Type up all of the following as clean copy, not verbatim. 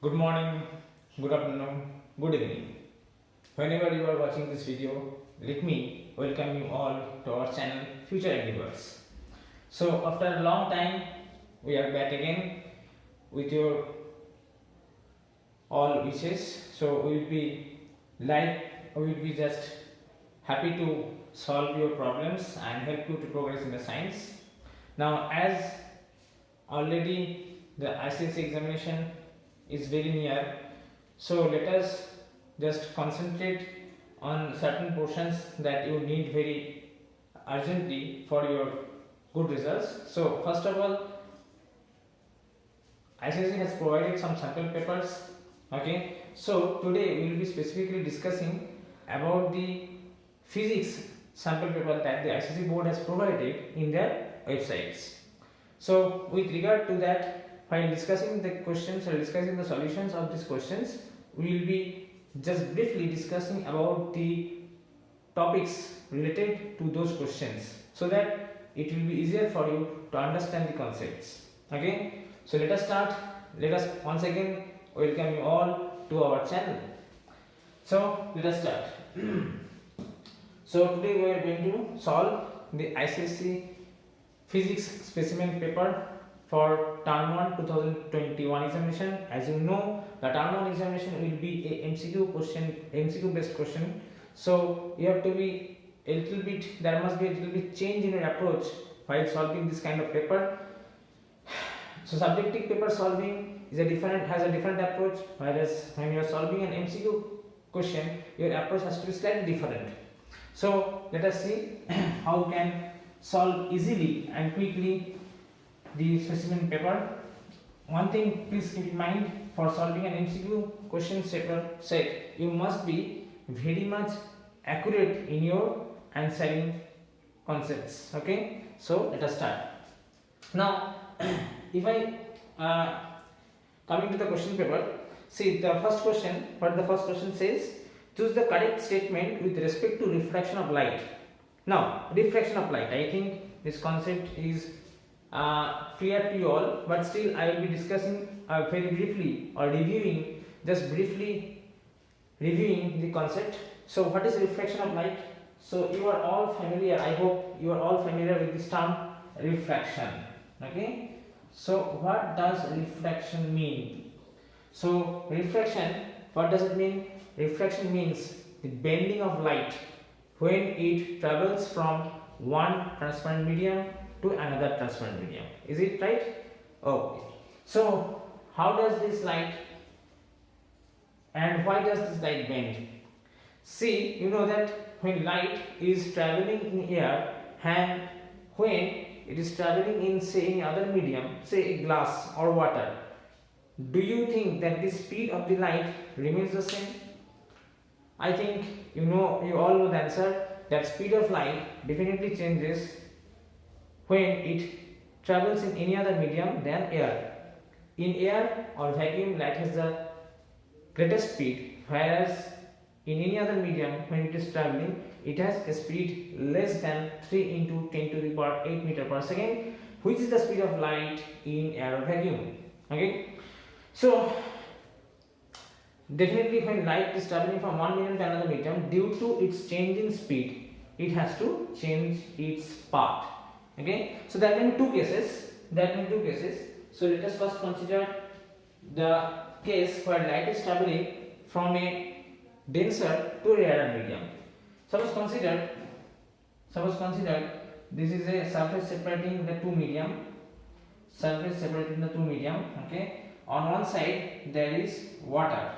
Good morning, good afternoon, good evening. Whenever you are watching this video, let me welcome you all to our channel Future Endeavors. So, after a long time, we are back again with your all wishes. So, we will be just happy to solve your problems and help you to progress in the science. Now, as already the ICSE examination is very near, so let us just concentrate on certain portions that you need very urgently for your good results. So first of all, ICSE has provided some sample papers. Okay, so today we will be specifically discussing about the physics sample paper that the ICSE board has provided in their websites. So with regard to that, while discussing the questions or discussing the solutions of these questions, we will be just briefly discussing about the topics related to those questions so that it will be easier for you to understand the concepts. Okay, so let us start. Let us once again welcome you all to our channel. So let us start. So today we are going to solve the ICSE physics specimen paper for term 1 2021 examination. As you know, the term 1 examination will be a MCQ based question. So you have to be a little bit, there must be a little bit change in your approach while solving this kind of paper. So subjective paper solving has a different approach, whereas when you are solving an MCQ question, your approach has to be slightly different. So let us see how we can solve easily and quickly the specimen paper. One thing please keep in mind, for solving an MCQ question set, you must be very much accurate in your answering concepts. Okay, so let us start. Now if I coming to the question paper, see the first question. What the first question says, choose the correct statement with respect to refraction of light. Now refraction of light, I think this concept is clear to you all, but still I will be discussing very briefly or just briefly reviewing the concept. So what is refraction of light? So you are all familiar, I hope you are all familiar with this term refraction. Okay, so what does refraction mean? So refraction, what does it mean? Refraction means the bending of light when it travels from one transparent medium to another transparent medium. Is it right? Okay. So how does this light and why does this light bend? See, you know that when light is traveling in air and when it is traveling in say any other medium, say a glass or water, do you think that the speed of the light remains the same? I think you all know the answer, that speed of light definitely changes when it travels in any other medium than air. In air or vacuum, light has the greatest speed, whereas in any other medium, when it is traveling, it has a speed less than 3 into 10 to the power 8 meter per second, which is the speed of light in air or vacuum. Okay, so definitely when light is traveling from one medium to another medium, due to its change in speed, it has to change its path. Okay, so there can be two cases. So let us first consider the case where light is traveling from a denser to a rarer medium. Suppose consider this is a surface separating the two medium. Okay, on one side there is water,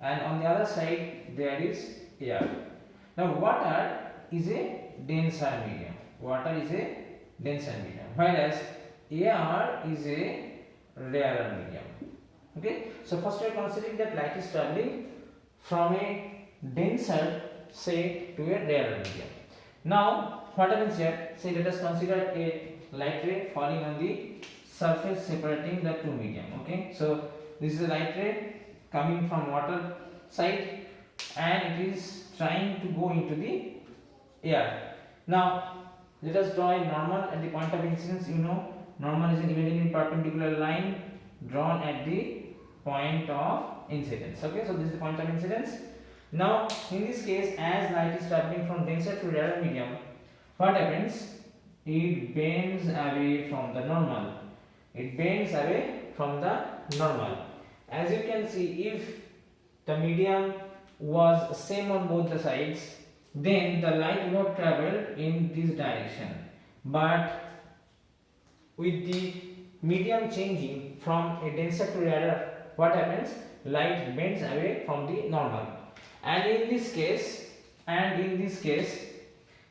and on the other side there is air. Now water is a denser medium. Whereas air is a rarer medium. Okay, so first we are considering that light is traveling from a denser say to a rarer medium. Now what happens here? Say let us consider a light ray falling on the surface separating the two medium. Okay, so this is a light ray coming from water side and it is trying to go into the air. Now let us draw a normal at the point of incidence. Normal is an imaginary perpendicular line drawn at the point of incidence. Okay, so this is the point of incidence. Now in this case, as light is traveling from denser to rarer medium, what happens? It bends away from the normal. It bends away from the normal. As you can see, if the medium was same on both the sides, then the light would have traveled in this direction. But with the medium changing from a denser to rarer, what happens? Light bends away from the normal. And in this case,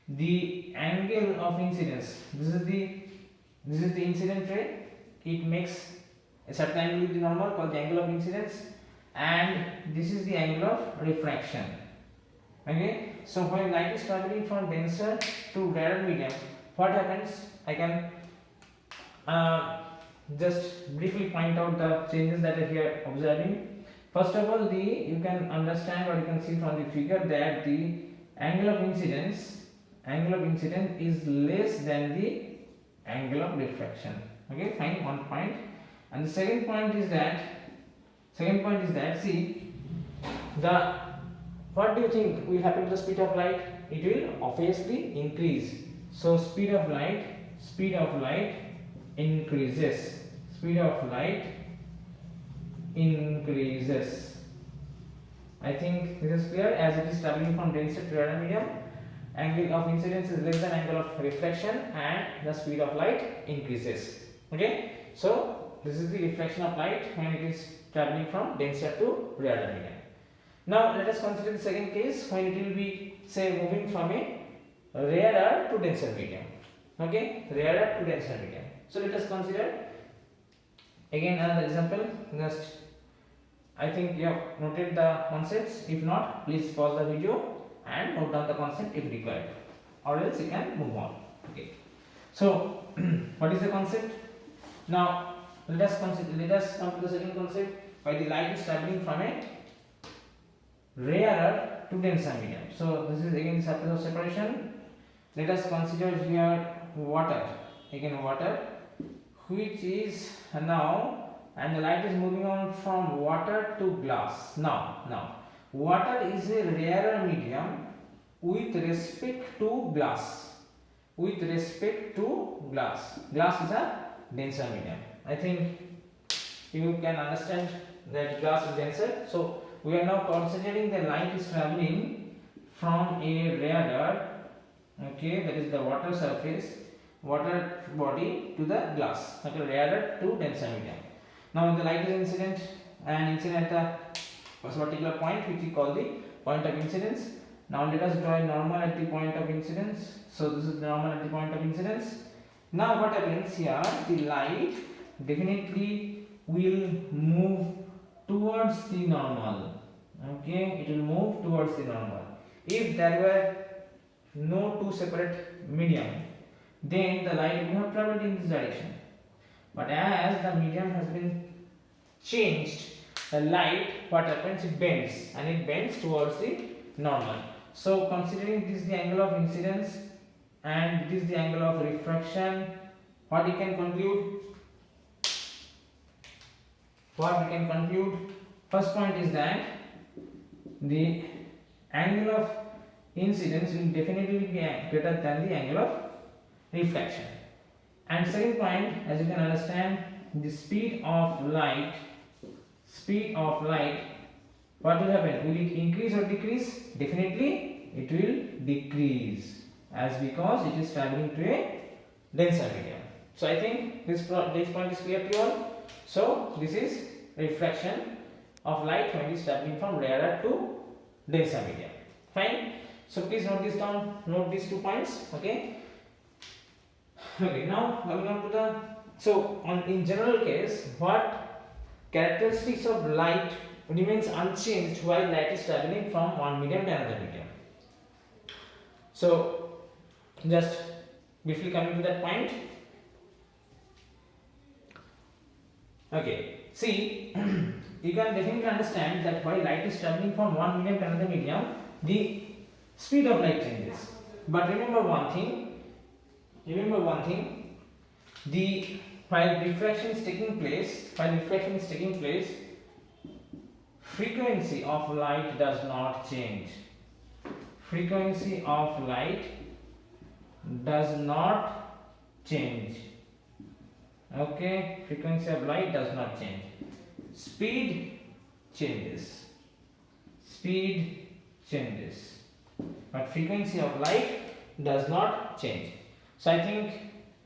the angle of incidence, this is the incident ray. It makes a certain angle with the normal called the angle of incidence, and this is the angle of refraction. Okay, so when light is traveling from denser to rarer medium, what happens? I can just briefly point out the changes that are here observing. First of all, you can understand, or you can see from the figure, that the angle of incidence is less than the angle of refraction. Okay, fine, one point. And the second point is that see, what do you think will happen to the speed of light? It will obviously increase. So speed of light increases. Speed of light increases. I think this is clear. As it is traveling from denser to rarer medium, angle of incidence is less than angle of reflection, and the speed of light increases. Okay, so this is the reflection of light when it is traveling from denser to rarer medium. Now let us consider the second case, when it will be, say, moving from a rarer to denser medium. Okay, rarer to denser medium. So let us consider again another example. Just, I think you have noted the concepts. If not, please pause the video and note down the concept if required, or else you can move on. Okay, so what is the concept? Now let us come to the second concept, why the light is traveling from a rarer to denser medium. So this is again the surface of separation. Let us consider here water, which is now, and the light is moving on from water to glass. Now water is a rarer medium with respect to glass. Glass is a denser medium. I think you can understand that glass is denser. So we are now considering the light is traveling from a rarer, okay, that is the water body, to the glass, okay, rarer to denser medium. Now when the light is incident at a particular point, which we call the point of incidence. Now let us draw a normal at the point of incidence. So this is the normal at the point of incidence. Now what happens here? The light definitely will move towards the normal. Okay, it will move towards the normal. If there were no two separate medium, then the light would have traveled in this direction. But as the medium has been changed, the light, what happens? It bends towards the normal. So considering this is the angle of incidence and this is the angle of refraction, what we can conclude? First point is that the angle of incidence will definitely be greater than the angle of reflection. And second point, as you can understand, the speed of light, what will happen? Will it increase or decrease? Definitely it will decrease, because it is traveling to a denser medium. So I think this point is clear to you all. So this is reflection of light when it is traveling from rarer to denser medium. Fine. So please note this down. Note these 2 points. Okay. Okay. Now coming on to in general case, what characteristics of light remains unchanged while light is traveling from one medium to another medium? So just briefly coming to that point. Okay, see, you can definitely understand that while light is traveling from one medium to another medium, the speed of light changes. But remember one thing, while refraction is taking place, frequency of light does not change. Frequency of light does not change. Okay, frequency of light does not change. Speed changes. Speed changes, but frequency of light does not change. So I think,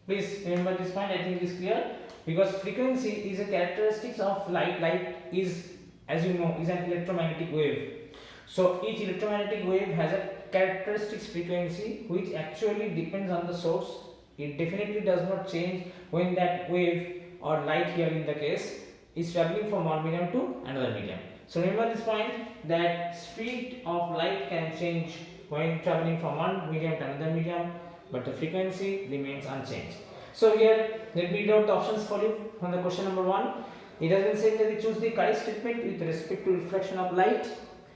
please remember this point. I think it is clear, because frequency is a characteristics of light. Light is, as you know, is an electromagnetic wave. So each electromagnetic wave has a characteristics frequency which actually depends on the source. It definitely does not change when that wave or light, here in the case, is traveling from one medium to another medium. So remember this point, that speed of light can change when traveling from one medium to another medium, but the frequency remains unchanged. So here, let me read out the options for you from the question number 1. It has been said that we choose the correct statement with respect to reflection of light.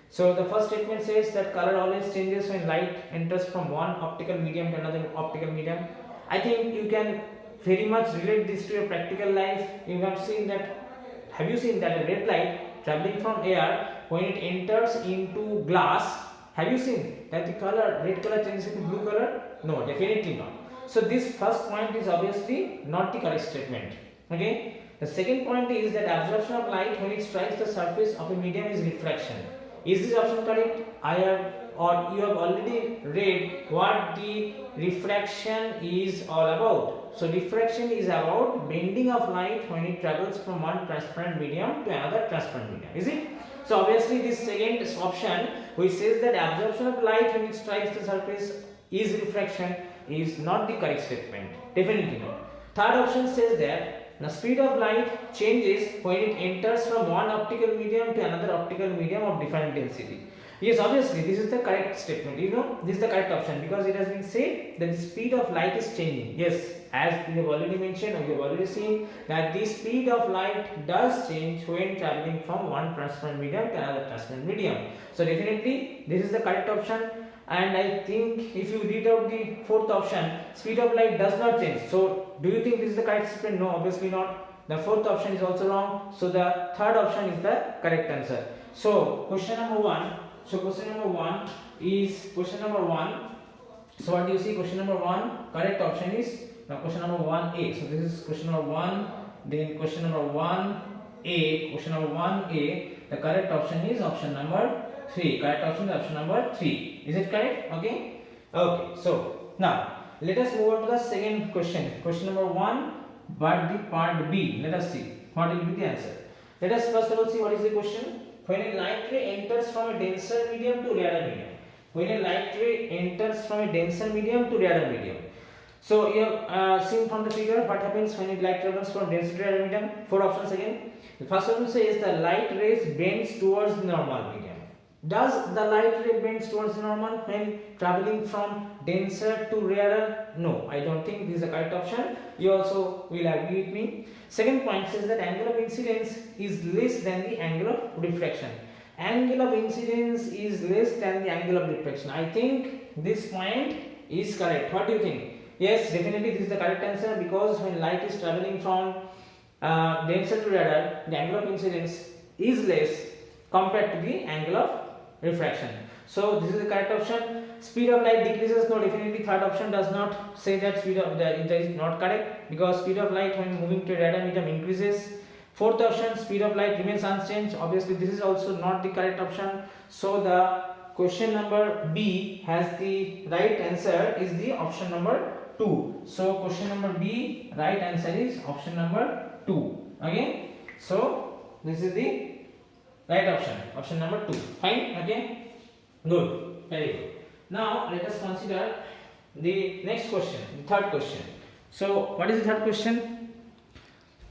So the first statement says that color always changes when light enters from one optical medium to another optical medium. I think you can very much relate this to your practical life. You have seen that, have you seen that a red light traveling from air, when it enters into glass, have you seen that the color, red color changes into blue color? No, definitely not. So this first point is obviously not the correct statement. Okay. The second point is that absorption of light when it strikes the surface of a medium is refraction. Is this option correct? I have, or you have already read what the refraction is all about. So diffraction is about bending of light when it travels from one transparent medium to another transparent medium. Is it? So obviously this second option, which says that absorption of light when it strikes the surface is refraction, is not the correct statement. Definitely not. Third option says that the speed of light changes when it enters from one optical medium to another optical medium of different density. Yes, obviously this is the correct statement. You know, this is the correct option, because it has been said that the speed of light is changing. Yes, as we have already mentioned, or you have already seen, that the speed of light does change when traveling from one transparent medium to another transparent medium. So definitely this is the correct option. And I think if you read out the fourth option, speed of light does not change. So do you think this is the correct statement? No, obviously not. The fourth option is also wrong. So the third option is the correct answer. So question number 1. So question number 1 is question number 1. So what do you see? Question number 1, correct option is now question number 1A. So this is question number 1. Then question number 1A. Question number 1A. The correct option is option number 3. Correct option is option number 3. Is it correct? Okay. Okay. So now let us move on to the second question. Question number 1, but the part B. Let us see what will be the answer. Let us first of all see what is the question. When a light ray enters from a denser medium to rarer medium. When a light ray enters from a denser medium to rarer medium. So you have seen from the figure what happens when a light travels from denser to rarer medium. 4 options again. The first option says the light rays bends towards the normal medium. Does the light ray bends towards the normal when traveling from denser to rarer? No, I don't think this is the correct option. You also will agree with me. Second point says that angle of incidence is less than the angle of refraction. Angle of incidence is less than the angle of refraction. I think this point is correct. What do you think? Yes, definitely this is the correct answer, because when light is traveling from denser to rarer, the angle of incidence is less compared to the angle of refraction. So this is the correct option. Speed of light decreases. No, definitely third option does not say that speed of that is not correct, because speed of light when moving to a rarer medium increases. Fourth option, speed of light remains unchanged. Obviously this is also not the correct option. So the question number B has the right answer is the option number 2. So question number B, right answer is option number 2. Okay. So this is the right option, option number 2. Fine. Okay. Good. Very good. Now let us consider the next question, the third question. So what is the third question?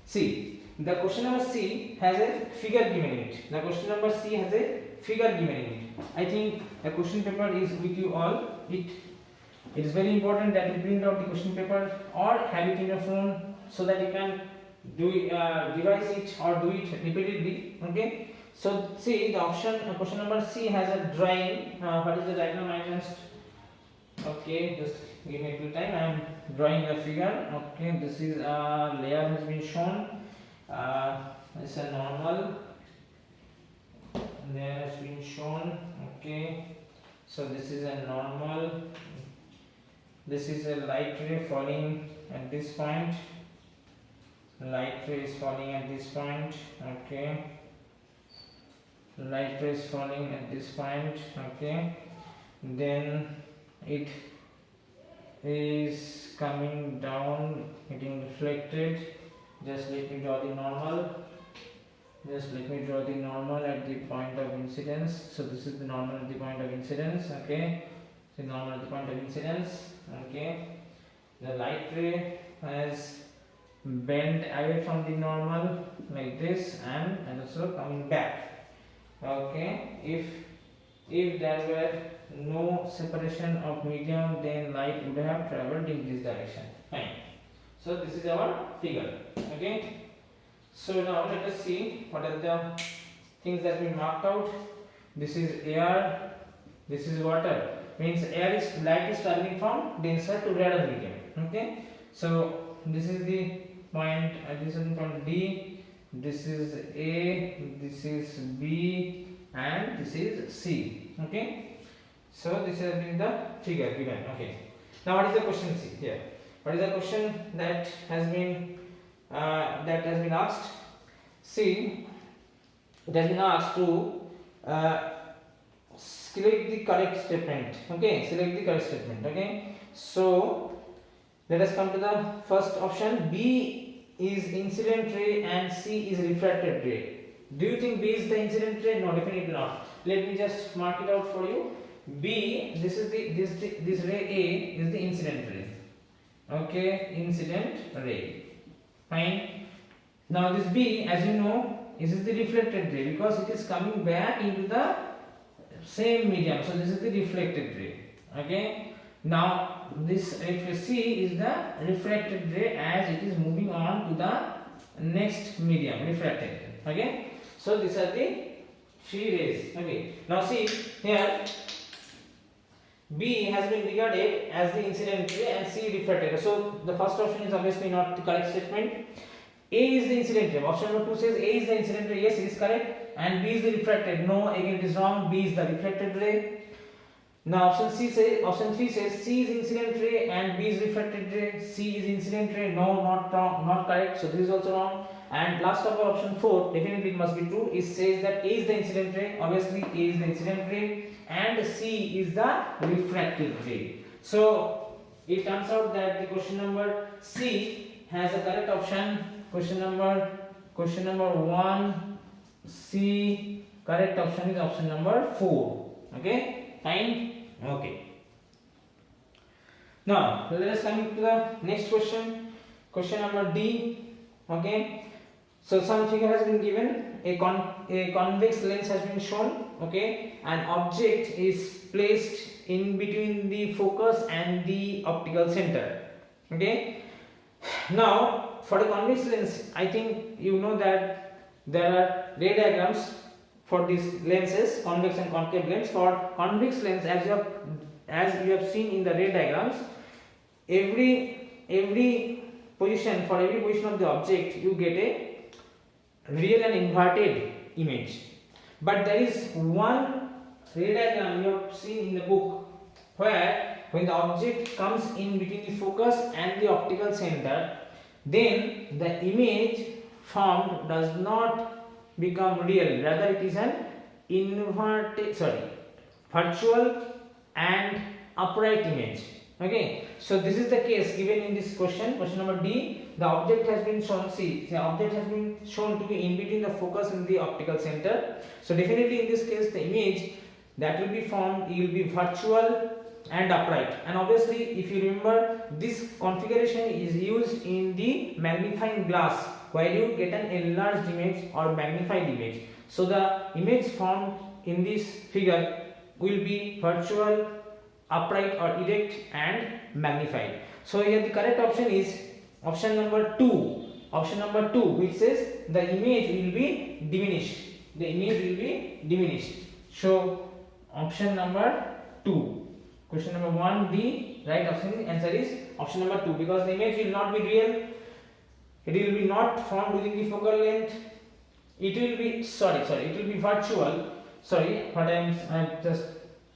See, the question number C has a figure given in it. The question number C has a figure given in it. I think the question paper is with you all. It is very important that you print out the question paper or have it in your phone so that you can do revise it or do it repeatedly. Okay. So see, the option question number C has a drawing. What is the diagram? I just just give me a little time. I am drawing a figure. Okay, this is a layer has been shown. It's a normal. there has been shown. Okay, so this is a normal, this is a light ray falling at this point, light ray is falling at this point. Okay, light ray is falling at this point. Okay, then it is coming down, getting reflected. Just let me draw the normal. Just let me draw the normal at the point of incidence. So this is the normal at the point of incidence. Okay, so normal at the point of incidence. Okay, the light ray has bent away from the normal like this, and also coming back. Okay, if there were no separation of medium, then light would have traveled in this direction. Fine. So this is our figure. Okay. So now let us see what are the things that we marked out. This is air, this is water. Means light is traveling from denser to rarer medium. Okay. So this is the point, this is the point D, this is A, this is B, and this is C. Okay. So this has been the figure given. Okay. Now what is the question C here? What is the question that has been asked? See, it has been asked to select the correct statement. Okay, select the correct statement. Okay, so let us come to the first option. B is incident ray and C is refracted ray. Do you think B is the incident ray? No, definitely not. Let me just mark it out for you. B, this ray A is the incident ray. Okay, incident ray. Fine. Now this B, as you know, is the reflected ray because it is coming back into the same medium. So this is the reflected ray. Okay. Now this C is the refracted ray as it is moving on to the next medium, refracted. Okay. So these are the three rays. Okay. Now see here. B has been regarded as the incident ray and C refracted. So the first option is obviously not the correct statement. A is the incident ray. Option number 2 says A is the incident ray. Yes, it is correct. And B is the refracted. No, again it is wrong. B is the refracted ray. Now option 3 says C is incident ray and B is refracted ray. C is incident ray. No, not wrong, not correct. So this is also wrong. And last of all, option 4, definitely it must be true. It says that A is the incident ray. Obviously A is the incident ray and C is the refracted ray. So it turns out that the question number C has a correct option. Question number 1 C, correct option is option number 4. Okay, fine. Okay. Now let us come to the next question. Question number D. Okay. So some figure has been given. A convex lens has been shown. Okay, an object is placed in between the focus and the optical center. Okay. Now for the convex lens, I think you know that there are ray diagrams for these lenses, convex and concave lens. For convex lens, as you have seen in the ray diagrams, every position, for every position of the object, you get a real and inverted image. But there is one ray diagram you have seen in the book where when the object comes in between the focus and the optical center, then the image formed does not become real, rather it is an virtual and upright image. Okay, so this is the case given in this question number D. The object has been shown, the object has been shown to be in between the focus and the optical center. So definitely in this case the image that will be formed will be virtual and upright. And obviously if you remember, this configuration is used in the magnifying glass while you get an enlarged image or magnified image. So the image formed in this figure will be virtual, upright or erect and magnified. So here the correct option is option number 2. Option number 2, which says the image will be diminished. The image will be diminished. So option number 2. Question number 1 D, right answer is option number 2, because the image will not be real. It will be not formed within the focal length. it will be it will be virtual. Sorry, what I just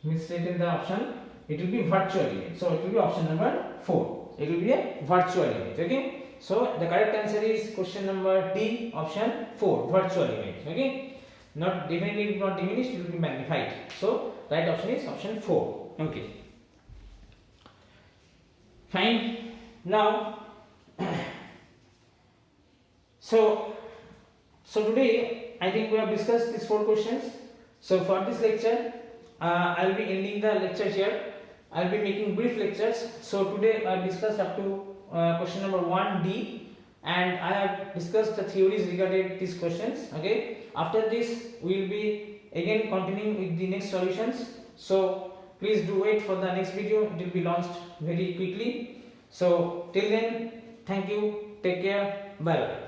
misstated the option. It will be virtual image. So it will be option number 4. It will be a virtual image. Okay. So the correct answer is question number D, option 4, virtual image. Okay. Not definitely not diminished, it will be magnified. So right option is option 4. Okay. Fine. Now so today I think we have discussed these 4 questions. So for this lecture I will be ending the lecture here. I will be making brief lectures. So today I have discussed up to question number 1D, and I have discussed the theories regarding these questions. Okay. After this we will be again continuing with the next solutions. So please do wait for the next video. It will be launched very quickly. So till then, thank you, take care, bye bye.